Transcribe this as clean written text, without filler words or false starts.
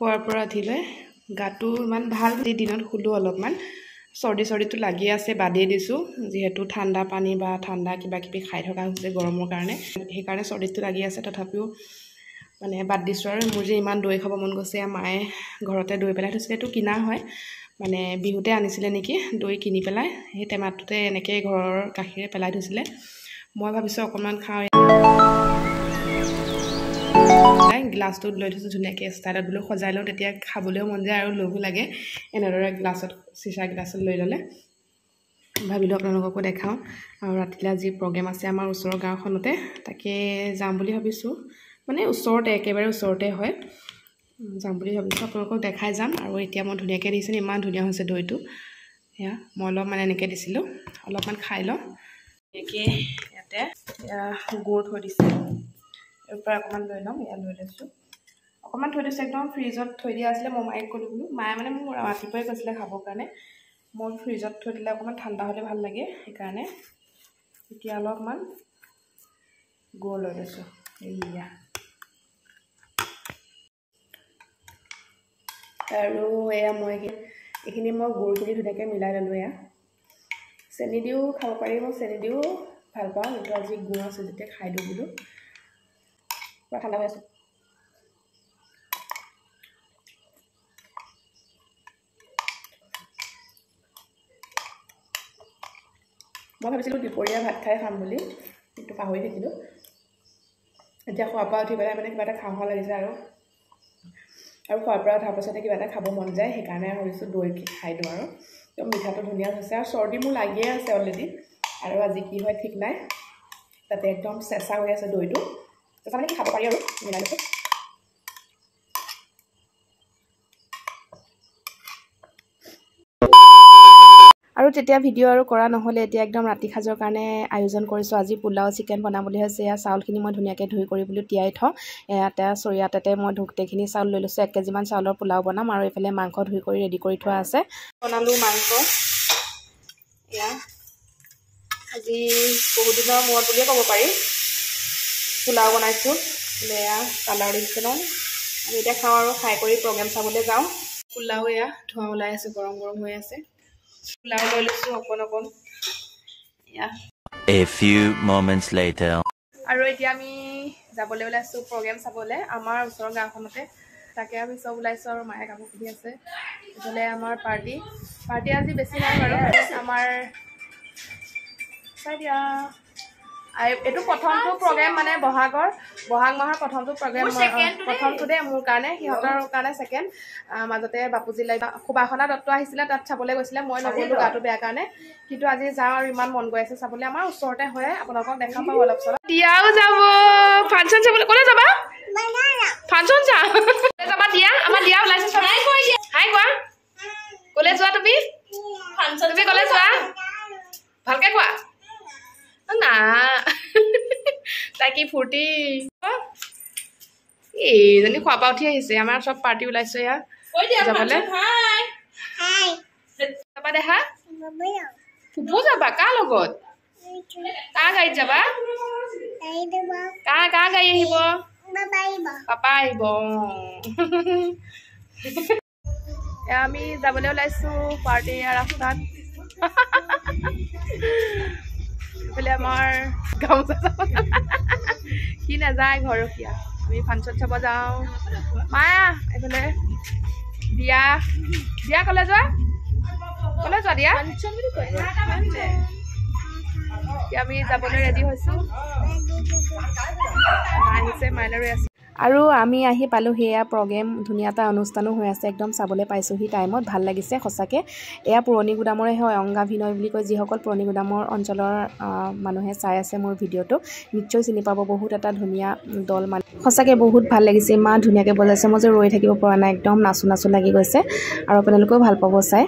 খোৱাৰ পৰা উঠিলৈ গাটো ইমান ভাল দিনত শুলো অলপমান চৰ্দিটো লাগি আছে বাদেই দিছোঁ যিহেতু ঠাণ্ডা পানী বা ঠাণ্ডা কিবা কিবি খাই থকা হৈছে গৰমৰ কাৰণে সেইকাৰণে চৰ্দিটো লাগি আছে তথাপিও মানে বাদ দিছোঁ আৰু মোৰ যে ইমান দৈ খাব মন গৈছে মায়ে ঘৰতে দৈ পেলাই থৈছিলে এইটো কিনা হয় মানে বিহুতে আনিছিলে নেকি দৈ কিনি পেলাই সেই টেমাটোতে এনেকৈ ঘৰৰ গাখীৰে পেলাই থৈছিলে মই ভাবিছোঁ অকণমান খাওঁ গ্লাছটোত লৈ থৈছোঁ ধুনীয়াকৈ ষ্টাইলত বোলো সজাই লওঁ তেতিয়া খাবলৈও মন যায় আৰু লোভো লাগে এনেদৰে গ্লাছত চিচা গ্লাছত লৈ ল'লে ভাবিলোঁ আপোনালোককো দেখাওঁ আৰু ৰাতিলৈ আজি প্ৰগ্ৰেম আছে আমাৰ ওচৰৰ গাঁওখনতে তাকে যাম বুলি ভাবিছোঁ মানে ওচৰতে একেবাৰে ওচৰতে হয় যাম বুলি ভাবিছোঁ আপোনালোকক দেখাই যাম আৰু এতিয়া মই ধুনীয়াকৈ দিছোঁ ইমান ধুনীয়া হৈছে দৈটো এয়া মই অলপ মানে এনেকৈ দিছিলোঁ অলপমান খাই লওঁ একে ইয়াতে গুড় থৈ দিছোঁ ইয়াৰ পৰা অকণমান লৈ ল'ম এয়া লৈ লৈছোঁ অকণমান থৈ দিছোঁ একদম ফ্ৰিজত থৈ দিয়া আছিলে মই মায়েক ক'লোঁ বোলো মায়ে মানে মোক ৰাতিপুৱাই কৈছিলে খাবৰ কাৰণে মই ফ্ৰিজত থৈ দিলে অকণমান ঠাণ্ডা হ'লে ভাল লাগে সেইকাৰণে এতিয়া অলপমান গুড় লৈ লৈছোঁ এয়া আৰু এয়া মই এইখিনি মই গুড়খিনি ধুনীয়াকৈ মিলাই ল'লোঁ এয়া চেনি দিও খাব পাৰি মই চেনি দিও ভাল পাওঁ কিন্তু আজি গুড় আছে যেতিয়া খাই দিওঁ বোলো পুৰা ঠাণ্ডা হৈ আছে মই ভাবিছিলোঁ দুপৰীয়া ভাত খাই খাম বুলি কিন্তু পাহৰি থাকিলোঁ এতিয়া খোৱাৰ পৰা উঠি পেলাই মানে কিবা এটা খাওঁ লাগিছে আৰু খোৱাৰ পৰা উঠাৰ পাছতে কিবা এটা খাব মন যায় সেইকাৰণে ভাবিছোঁ দৈ খাই দিওঁ আৰু মিঠাটো ধুনীয়া হৈছে আৰু চৰ্দি মোৰ লাগিয়ে আছে অলৰেডি আৰু আজি কি হয় ঠিক নাই তাতে একদম চেঁচা হৈ আছে দৈটো চেঁচা মানে কি খাব পাৰি আৰু মিলাই লৈছোঁ আৰু তেতিয়া ভিডিঅ' আৰু কৰা নহ'লে এতিয়া একদম ৰাতি সাজৰ কাৰণে আয়োজন কৰিছোঁ আজি পোলাও চিকেন বনাম বুলি হৈছে এয়া চাউলখিনি মই ধুনীয়াকৈ ধুই কৰি বুলি তিয়াই থওঁ ইয়াতে চৰিয়াতে মই গোটেইখিনি চাউল লৈ লৈছোঁ 1 কেজিমান চাউলৰ পোলাও বনাম আৰু এইফালে মাংস ধুই কৰি ৰেডি কৰি থোৱা আছে বনালোঁ মাংস এয়া আজি বহুত দিনৰ মূৰত বুলিয়ে ক'ব পাৰি পোলাও বনাইছোঁ এয়া কালাৰ দেখিছে ন আমি এতিয়া খাওঁ আৰু খাই কৰি প্ৰগ্ৰেম চাবলৈ যাওঁ পোলাও এয়া ধোঁৱা ওলাই আছে গৰম গৰম হৈ আছে পোলাও লৈ লৈছোঁ অকণ A few moments later আৰু এতিয়া আমি যাবলৈ ওলাইছোঁ প্ৰগ্ৰেম চাবলৈ আমাৰ ওচৰৰ গাঁওখনতে তাকে আমি চব ওলাইছোঁ আৰু মায়ে কাপোৰ পিন্ধি আছে এইফালে আমাৰ পাৰ্টি আজি বেছি নাই বাৰু আমাৰ চাই দিয়া এইটো প্ৰথমটো প্ৰগ্ৰেম মানে বহাগ মাহৰ প্ৰথমটো প্ৰগ্ৰেম প্ৰথমটো দেই মোৰ কাৰণে সিহঁতৰ কাৰণে ছেকেণ্ড মাজতে বাপুজিলৈ সুবাসনা দত্ত আহিছিলে তাত চাবলৈ গৈছিলে মই নগ'লোঁ গাটো বেয়া কাৰণে কিন্তু আজি যাওঁ আৰু ইমান মন গৈ আছে চাবলৈ আমাৰ ওচৰতে হয় আপোনালোকক দেখা পাওঁ অলপ চলপ দিয়াও যাব ফাংচন চাবলৈ ক'লৈ যাবা ফাংচন যাবা দিয়া আমাৰ দিয়া ওলাইছে হাই কোৱা ক'লৈ যোৱা তুমি ক'লৈ যোৱা ভালকৈ কোৱা না তাই কি ফূৰ্তি এইজনী খোৱা পৰা উঠি আহিছে আমাৰ চব পাৰ্টি ওলাইছে এয়া যাবলৈ যাবা দেখা ফুফু যাবা কাৰ লগত কাৰ গাড়ীত যাবা কাৰ গাড়ী আহিব পাপা আহিব আমি যাবলৈ ওলাইছোঁ পাৰ্টি ৰাস্তাত এইফালে আমাৰ গামোচা চাব কি নাযায় ঘৰখীয়া আমি ফাংচন চাব যাওঁ মায়া এইফালে দিয়া ক'লৈ যোৱা দিয়া আমি যাবলৈ ৰেডি হৈছোঁ আহিছে মাইনা ৰৈ আছে আৰু আমি আহি পালোঁ সেয়া প্ৰগ্ৰেম ধুনীয়া এটা অনুষ্ঠানো হৈ আছে একদম চাবলৈ পাইছোঁহি টাইমত ভাল লাগিছে সঁচাকৈ এয়া পুৰণি গুদামৰে হয় অংগাভিনয় বুলি কয় যিসকল পুৰণি গুদামৰ অঞ্চলৰ মানুহে চাই আছে মোৰ ভিডিঅ'টো নিশ্চয় চিনি পাব বহুত এটা ধুনীয়া দল মানে সঁচাকৈ বহুত ভাল লাগিছে ইমান ধুনীয়াকৈ বজাইছে মই যে ৰৈ থাকিব পৰা নাই একদম নাচো লাগি গৈছে আৰু আপোনালোকেও ভাল পাব চাই